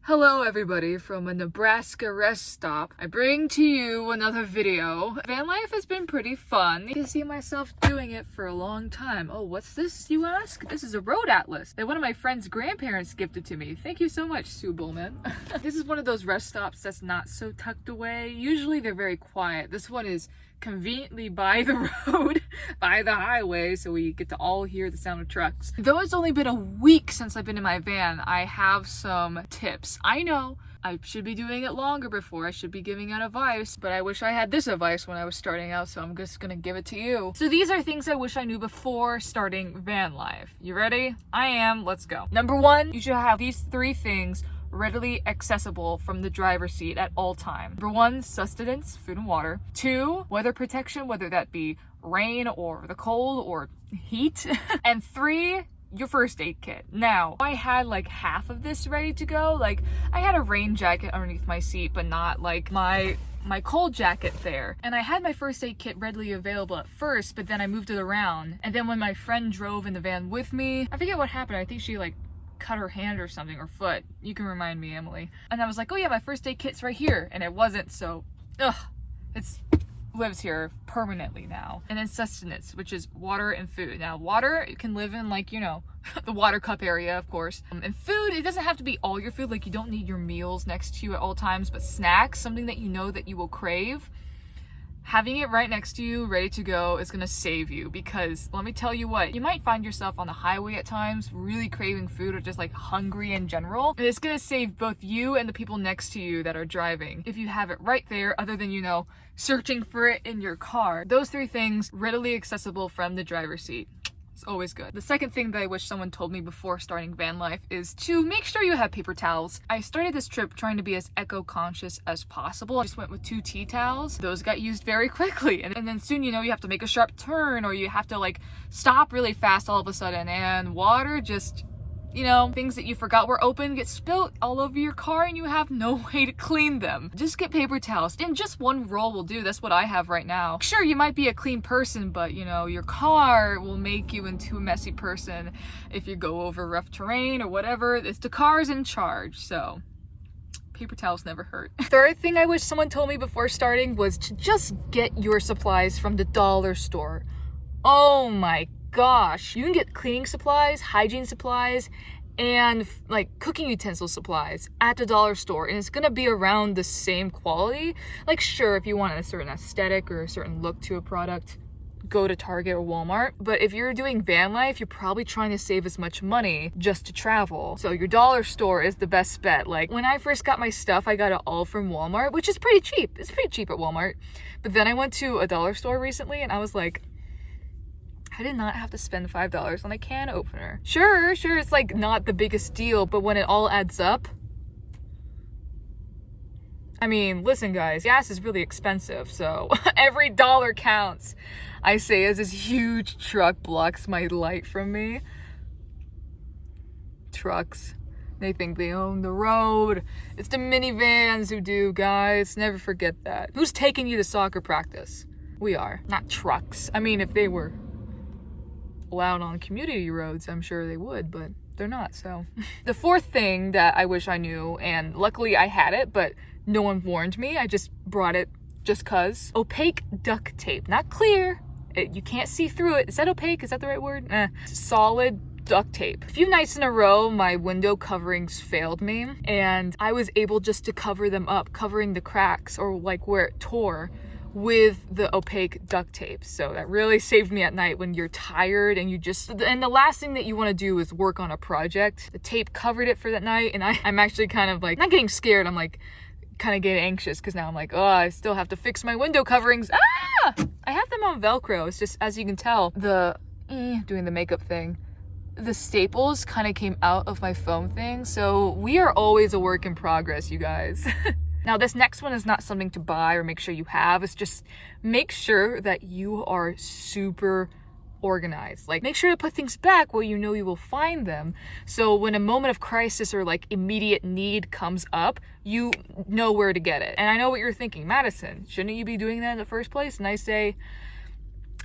Hello everybody from a Nebraska rest stop. I bring to you another video. Van life has been pretty fun. I can see myself doing it for a long time. Oh, what's this, you ask? This is a road atlas that one of my friend's grandparents gifted to me. Thank you so much, Sue Bullman. This is one of those rest stops that's not so tucked away. Usually they're very quiet. This one is conveniently by the road, by the highway, so we get to all hear the sound of trucks. Though it's only been a week since I've been in my van, I have some tips. I know I should be doing it longer before I should be giving out advice, but I wish I had this advice when I was starting out, so I'm just gonna give it to you. So these are things I wish I knew before starting van life. You ready? I am. Let's go. Number one, you should have these three things readily accessible from the driver's seat at all times. Number one, sustenance, food and water. Two, weather protection, whether that be rain or the cold or heat. And three, your first aid kit. Now, I had like half of this ready to go. Like, I had a rain jacket underneath my seat, but not like my cold jacket there. And I had my first aid kit readily available at first, but then I moved it around. And then when my friend drove in the van with me, I forget what happened. I think she like cut her hand or something, or foot. You can remind me, Emily. And I was like, oh yeah, my first aid kit's right here. And it wasn't, so it's lives here permanently now. And then sustenance, which is water and food. Now water, you can live in like, you know, the water cup area, of course. And food, it doesn't have to be all your food. Like, you don't need your meals next to you at all times, but snacks, something that you know that you will crave, having it right next to you, ready to go, is gonna save you. Because let me tell you what, you might find yourself on the highway at times really craving food or just like hungry in general. And it's gonna save both you and the people next to you that are driving if you have it right there, other than, you know, searching for it in your car. Those three things readily accessible from the driver's seat. It's always good. The second thing that I wish someone told me before starting van life is to make sure you have paper towels. I started this trip trying to be as eco-conscious as possible. I just went with 2 tea towels. Those got used very quickly. And then soon, you know, you have to make a sharp turn, or you have to like stop really fast all of a sudden. And water just, you know, things that you forgot were open get spilt all over your car and you have no way to clean them. Just get paper towels, and just one roll will do. That's what I have right now. Sure, you might be a clean person, but you know, your car will make you into a messy person if you go over rough terrain or whatever. It's the car's in charge, so paper towels never hurt. Third thing I wish someone told me before starting was to just get your supplies from the dollar store. Oh my gosh, you can get cleaning supplies, hygiene supplies, and like cooking utensil supplies at the dollar store, and it's gonna be around the same quality. Like, sure, if you want a certain aesthetic or a certain look to a product, go to Target or Walmart. But if you're doing van life, you're probably trying to save as much money just to travel. So your dollar store is the best bet. Like, when I first got my stuff, I got it all from Walmart, which is pretty cheap. It's pretty cheap at Walmart. But then I went to a dollar store recently and I was like, I did not have to spend $5 on a can opener. Sure, it's like not the biggest deal, but when it all adds up, I mean, listen guys, gas is really expensive, so every dollar counts. I say as this huge truck blocks my light from me. Trucks, they think they own the road. It's the minivans who do, guys. Never forget that. Who's taking you to soccer practice? We are, not trucks. I mean, if they were allowed on community roads, I'm sure they would, but they're not, so. The fourth thing that I wish I knew, and luckily I had it, but no one warned me, I just brought it just cause. Opaque duct tape. Not clear. You can't see through it. Is that opaque? Is that the right word? Solid duct tape. A few nights in a row, my window coverings failed me, and I was able just to cover them up, covering the cracks or like where it tore, with the opaque duct tape. So that really saved me at night when you're tired and and the last thing that you want to do is work on a project. The tape covered it for that night, and I'm actually kind of like, not getting scared, I'm like kind of getting anxious because now I'm like, oh, I still have to fix my window coverings. I have them on Velcro. It's just, as you can tell, doing the makeup thing, the staples kind of came out of my foam thing. So we are always a work in progress, you guys. Now, this next one is not something to buy or make sure you have. It's just make sure that you are super organized. Like, make sure to put things back where you know you will find them. So when a moment of crisis or like immediate need comes up, you know where to get it. And I know what you're thinking, Madison, shouldn't you be doing that in the first place? And I say,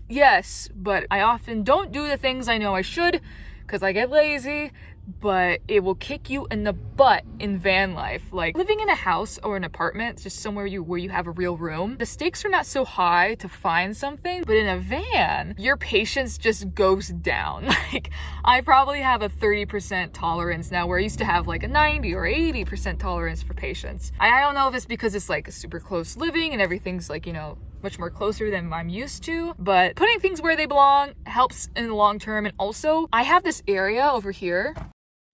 yes, but I often don't do the things I know I should because I get lazy. but it will kick you in the butt in van life. Like living in a house or an apartment, just somewhere where you have a real room, the stakes are not so high to find something, but in a van, your patience just goes down. Like I probably have a 30% tolerance now, where I used to have like a 90 or 80% tolerance for patience. I don't know if it's because it's like super close living and everything's like, you know, much more closer than I'm used to, but putting things where they belong helps in the long term. And also I have this area over here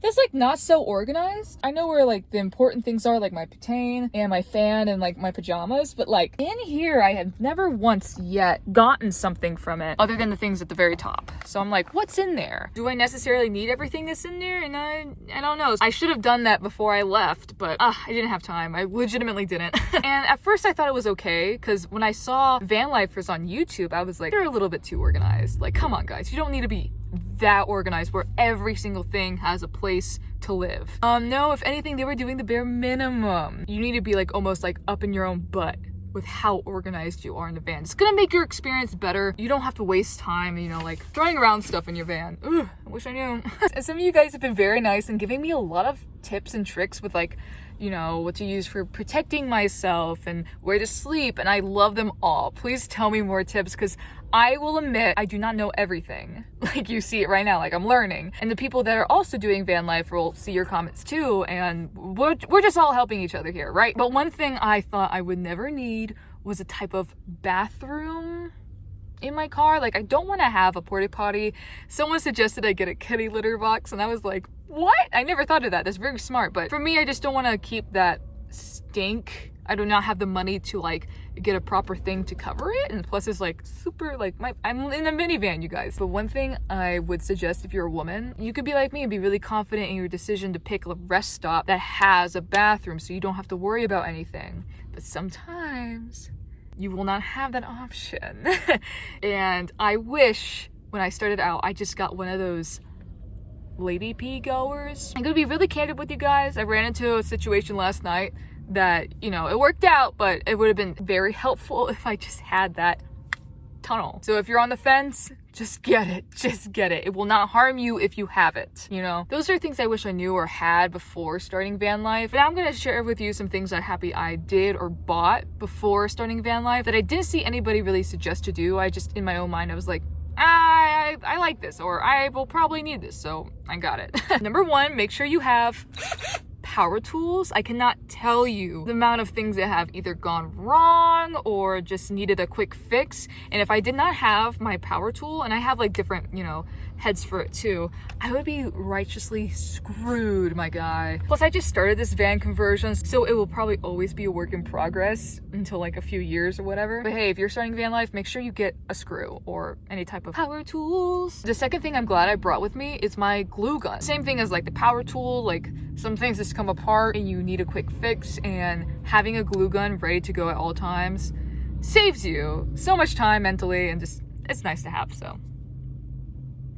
that's like not so organized. I know where like the important things are, like my butane and my fan and like my pajamas, but like in here I have never once yet gotten something from it other than the things at the very top. So I'm like, what's in there? Do I necessarily need everything that's in there? And I don't know. I should have done that before I left, but I didn't have time. I legitimately didn't. And at first I thought it was okay, because when I saw van lifers on YouTube, I was like, they're a little bit too organized. Like, come on guys, you don't need to be that organized where every single thing has a place to live. No, if anything, they were doing the bare minimum. You need to be like almost like up in your own butt with how organized you are in the van. It's gonna make your experience better. You don't have to waste time, you know, like throwing around stuff in your van. Ugh, I wish I knew. And some of you guys have been very nice and giving me a lot of tips and tricks with like, you know, what to use for protecting myself and where to sleep, and I love them all. Please tell me more tips, because I will admit I do not know everything. Like you see it right now, like I'm learning. And the people that are also doing van life will see your comments too, and we're just all helping each other here, right? But one thing I thought I would never need was a type of bathroom in my car. Like I don't want to have a porta potty. Someone suggested I get a kitty litter box, and I was like, what? I never thought of that. That's very smart. But for me, I just don't want to keep that stink. I do not have the money to like get a proper thing to cover it, and plus it's like super like I'm in a minivan, you guys. But one thing I would suggest, if you're a woman, you could be like me and be really confident in your decision to pick a rest stop that has a bathroom, so you don't have to worry about anything. But sometimes you will not have that option. And I wish when I started out I just got one of those lady pee goers. I'm gonna be really candid with you guys. I ran into a situation last night that, you know, it worked out, but it would have been very helpful if I just had that tunnel. So if you're on the fence, just get it. Just get it. It will not harm you if you have it, you know? Those are things I wish I knew or had before starting van life. But I'm gonna share with you some things I'm happy I did or bought before starting van life that I didn't see anybody really suggest to do. I just, in my own mind, I was like, I like this, or I will probably need this, so I got it. Number one, make sure you have power tools. I cannot tell you the amount of things that have either gone wrong or just needed a quick fix. And if I did not have my power tool, and I have like different, you know, heads for it too, I would be righteously screwed, my guy. Plus I just started this van conversion, so it will probably always be a work in progress until like a few years or whatever. But hey, if you're starting van life, make sure you get a screw or any type of power tools. The second thing I'm glad I brought with me is my glue gun. Same thing as like the power tool, like some things just come apart and you need a quick fix, and having a glue gun ready to go at all times saves you so much time mentally, and just, it's nice to have, so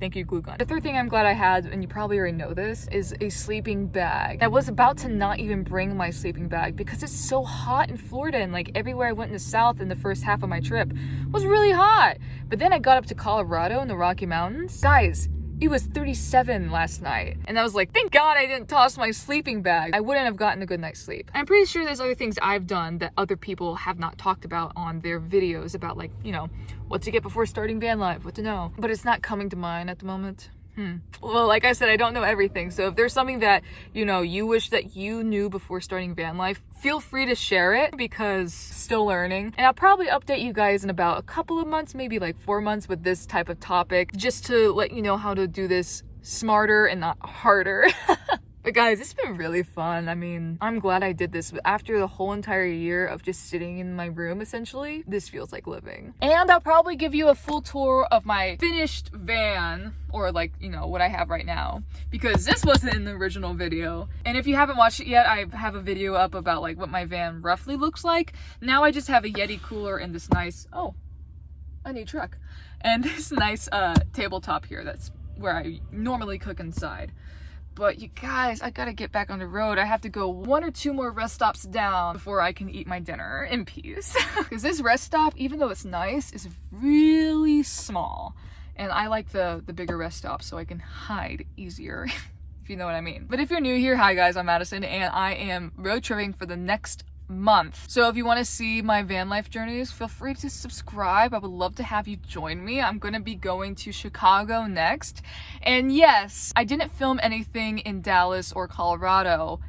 thank you, glue gun. The third thing I'm glad I had, and you probably already know this, is a sleeping bag. I was about to not even bring my sleeping bag because it's so hot in Florida, and like everywhere I went in the south in the first half of my trip was really hot. But then I got up to Colorado in the Rocky Mountains. Guys, it was 37 last night, and I was like, thank God I didn't toss my sleeping bag. I wouldn't have gotten a good night's sleep. I'm pretty sure there's other things I've done that other people have not talked about on their videos about, like, you know, what to get before starting van life, what to know, but it's not coming to mind at the moment. Well, like I said, I don't know everything, so if there's something that, you know, you wish that you knew before starting van life, feel free to share it, because still learning. And I'll probably update you guys in about a couple of months, maybe like 4 months, with this type of topic, just to let you know how to do this smarter and not harder. But guys, it's been really fun. I mean, I'm glad I did this. After the whole entire year of just sitting in my room, essentially, this feels like living. And I'll probably give you a full tour of my finished van, or like, you know, what I have right now, because this wasn't in the original video. And if you haven't watched it yet, I have a video up about like what my van roughly looks like. Now I just have a Yeti cooler and this nice, oh, a new truck, and this nice tabletop here. That's where I normally cook inside. But you guys, I gotta get back on the road. I have to go 1 or 2 more rest stops down before I can eat my dinner in peace. Because this rest stop, even though it's nice, is really small. And I like the bigger rest stops so I can hide easier. if you know what I mean. But if you're new here, hi guys, I'm Madison, and I am road tripping for the next month. So if you want to see my van life journeys, feel free to subscribe. I would love to have you join me. I'm going to be going to Chicago next. And yes, I didn't film anything in Dallas or Colorado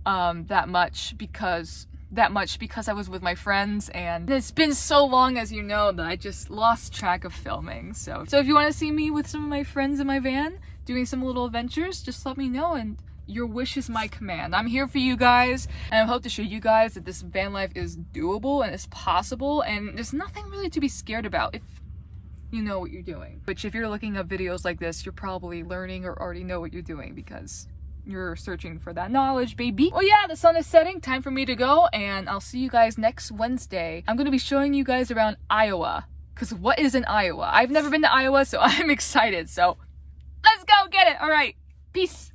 that much because I was with my friends, and it's been so long, as you know, that I just lost track of filming. So if you want to see me with some of my friends in my van doing some little adventures, just let me know, and your wish is my command. I'm here for you guys, and I hope to show you guys that this van life is doable and it's possible, and there's nothing really to be scared about if you know what you're doing. Which, if you're looking at videos like this, you're probably learning or already know what you're doing because you're searching for that knowledge, baby. Well, yeah, the sun is setting, time for me to go, and I'll see you guys next Wednesday. I'm gonna be showing you guys around Iowa, because what is in Iowa? I've never been to Iowa, so I'm excited. So let's go get it. All right, peace.